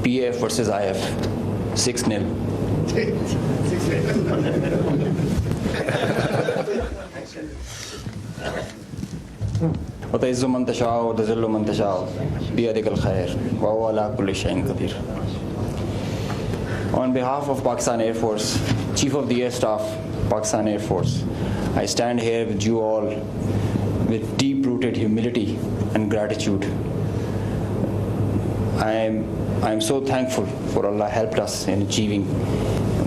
PAF versus IF, 6-0. وتعز من تشاء وتذل من تشاء بيدك الخير وهو على كل شيء قدير. On behalf of Pakistan Air Force, Chief of the Air Staff, Pakistan Air Force, I stand here with you all with deep-rooted humility and gratitude. I am so thankful for Allah helped us in achieving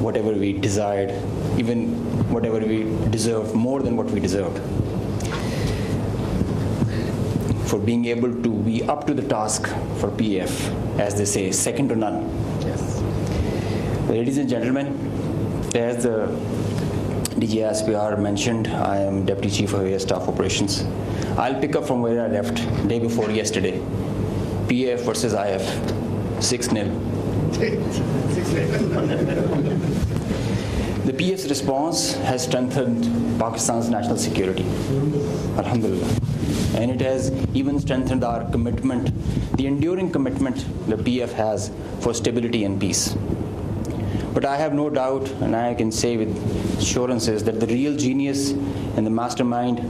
whatever we desired, even whatever we deserved, more than what we deserved. For being able to be up to the task for PF, as they say, second to none. Yes. Ladies and gentlemen, as the DG ISPR mentioned, I am Deputy Chief of Air Staff Operations. I'll pick up from where I left day before yesterday. PF versus IF, 6-0. The PF's response has strengthened Pakistan's national security, alhamdulillah. And it has even strengthened our commitment, the enduring commitment the PF has for stability and peace. But I have no doubt, and I can say with assurances, that the real genius and the mastermind,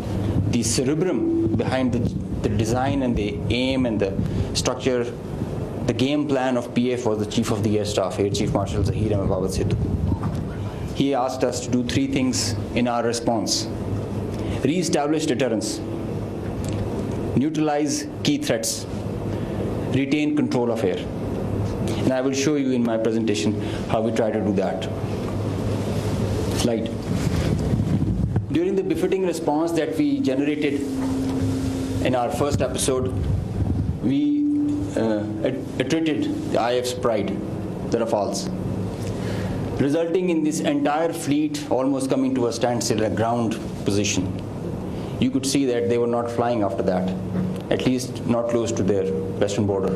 the cerebrum behind the design and the aim and the structure, the game plan of PF was the Chief of the Air Staff, Air Chief Marshal Zahir Ahmed Babad Sidhu. He asked us to do 3 things in our response: re-establish deterrence, neutralize key threats, retain control of air. And I will show you in my presentation how we try to do that. Slide. During the befitting response that we generated in our first episode, we attrited the IF's pride, the Rafales, resulting in this entire fleet almost coming to a standstill, a ground position. You could see that they were not flying after that, at least not close to their western border.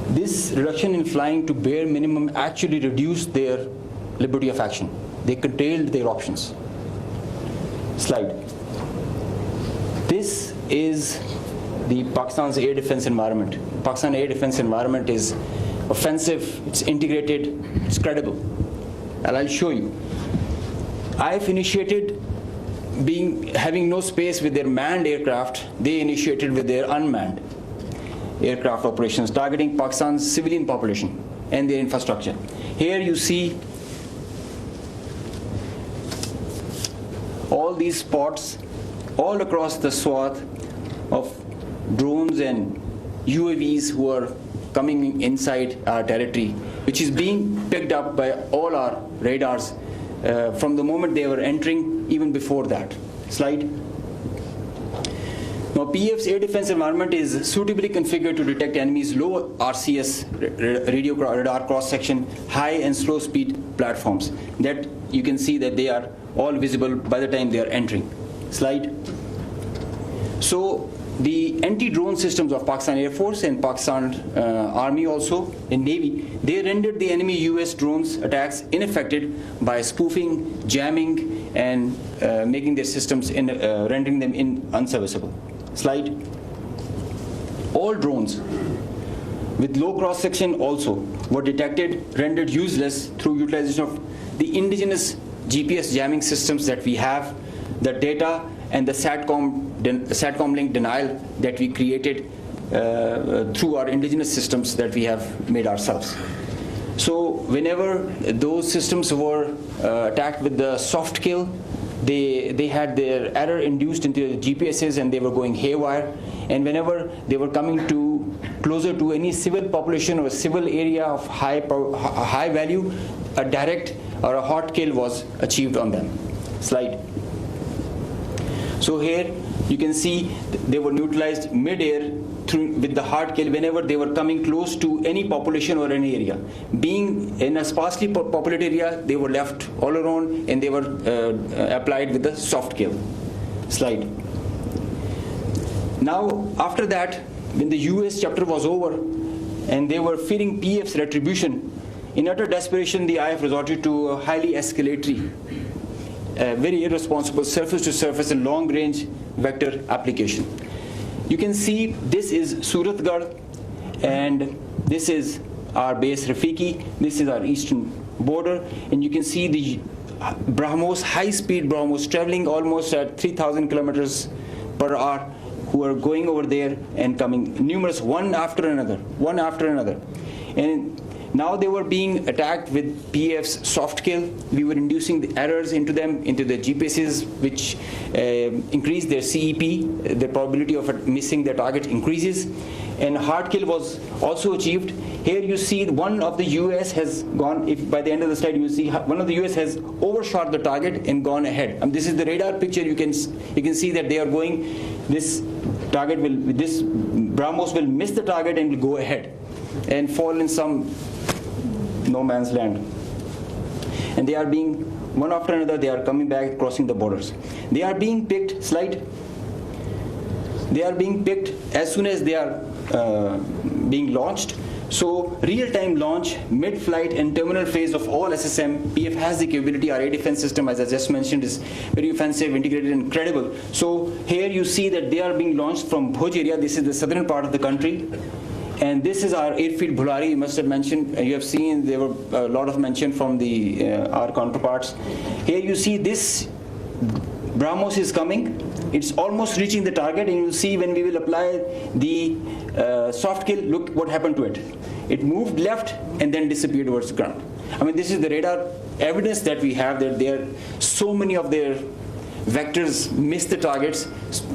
This reduction in flying to bare minimum actually reduced their liberty of action. They curtailed their options. Slide. This is the Pakistan's air defense environment. Pakistan air defense environment is offensive, it's integrated, it's credible. And I'll show you. IF initiated having no space with their manned aircraft. They initiated with their unmanned aircraft operations, targeting Pakistan's civilian population and their infrastructure. Here you see all these spots all across the swath of drones and UAVs who are coming inside our territory, which is being picked up by all our radars from the moment they were entering, even before that. Slide. Now, PF's air defense environment is suitably configured to detect enemies' low RCS radar cross-section, high and slow speed platforms. That you can see that they are all visible by the time they are entering. Slide. So the anti-drone systems of Pakistan Air Force and Pakistan Army also, and Navy, they rendered the enemy US drones attacks ineffective by spoofing, jamming, and making their systems, rendering them unserviceable. Slide. All drones with low cross-section also were detected, rendered useless through utilization of the indigenous GPS jamming systems that we have, the data and the SATCOM link denial that we created through our indigenous systems that we have made ourselves. So whenever those systems were attacked with the soft kill, they had their error induced into the GPSs and they were going haywire. And whenever they were coming closer to any civil population or a civil area of high value, a direct or a hot kill was achieved on them. Slide. So here you can see they were neutralized mid-air with the hard kill whenever they were coming close to any population or any area. Being in a sparsely populated area, they were left all around and they were applied with the soft kill. Slide. Now, after that, when the US chapter was over and they were fearing PF's retribution, in utter desperation, the IF resorted to a highly escalatory, very irresponsible surface-to-surface and long-range vector application. You can see this is Suratgarh and this is our base Rafiki. This is our eastern border, and you can see the BrahMos, high-speed BrahMos, traveling almost at 3,000 kilometers per hour, who are going over there and coming, numerous, one after another. And now they were being attacked with PF's soft kill. We were inducing the errors into them, into the GPSs, which increased their CEP. The probability of missing their target increases. And hard kill was also achieved. Here you see one of the US has gone, if by the end of the slide you see one of the US has overshot the target and gone ahead. And this is the radar picture. You can see that they are going, this BrahMos will miss the target and will go ahead and fall in some no man's land. And they are being, one after another, they are coming back, crossing the borders. They are being picked, they are being picked as soon as they are being launched. So real-time launch, mid-flight and terminal phase of all SSM, PF has the capability. Our air defense system, as I just mentioned, is very offensive, integrated and credible. So here you see that they are being launched from Bhuj area. This is the southern part of the country. And this is our airfield Bhulari. You must have mentioned, you have seen there were a lot of mention from the our counterparts. Here you see this BrahMos is coming. It's almost reaching the target, and you'll see when we will apply the soft kill, look what happened to it. It moved left and then disappeared towards the ground. I mean, this is the radar evidence that we have, that there so many of their vectors missed the targets.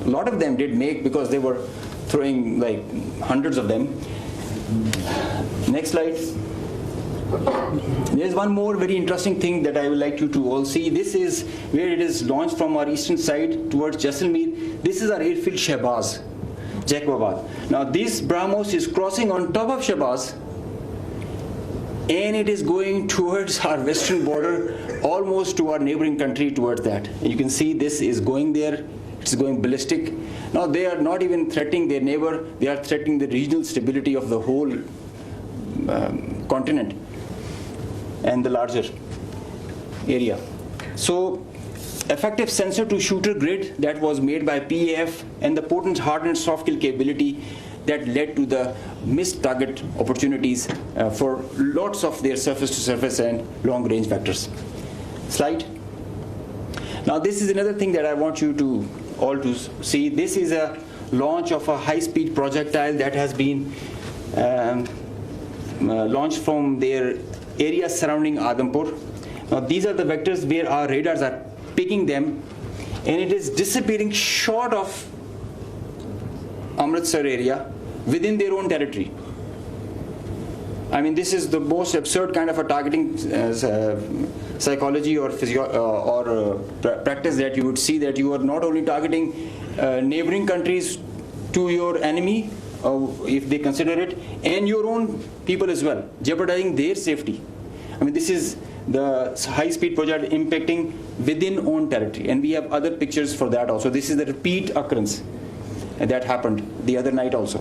A lot of them did make, because they were throwing like hundreds of them. Next slide. There's one more very interesting thing that I would like you to all see. This is where it is launched from our eastern side towards Jaisalmer. This is our airfield Shahbaz, Jacobabad. Now this BrahMos is crossing on top of Shahbaz, and it is going towards our western border, almost to our neighboring country, towards that. And you can see this is going there. It's going ballistic. Now they are not even threatening their neighbor, they are threatening the regional stability of the whole continent and the larger area. So effective sensor to shooter grid that was made by PAF, and the potent hardened soft kill capability that led to the missed target opportunities for lots of their surface to surface and long range vectors. Slide. Now this is another thing that I want you to all to see. This is a launch of a high-speed projectile that has been launched from their area surrounding Adampur. Now these are the vectors where our radars are picking them, and it is disappearing short of Amritsar area within their own territory. I mean, this is the most absurd kind of a targeting psychology or practice that you would see, that you are not only targeting neighboring countries to your enemy, if they consider it, and your own people as well, jeopardizing their safety. I mean, this is the high-speed project impacting within own territory, and we have other pictures for that also. This is the repeat occurrence that happened the other night also.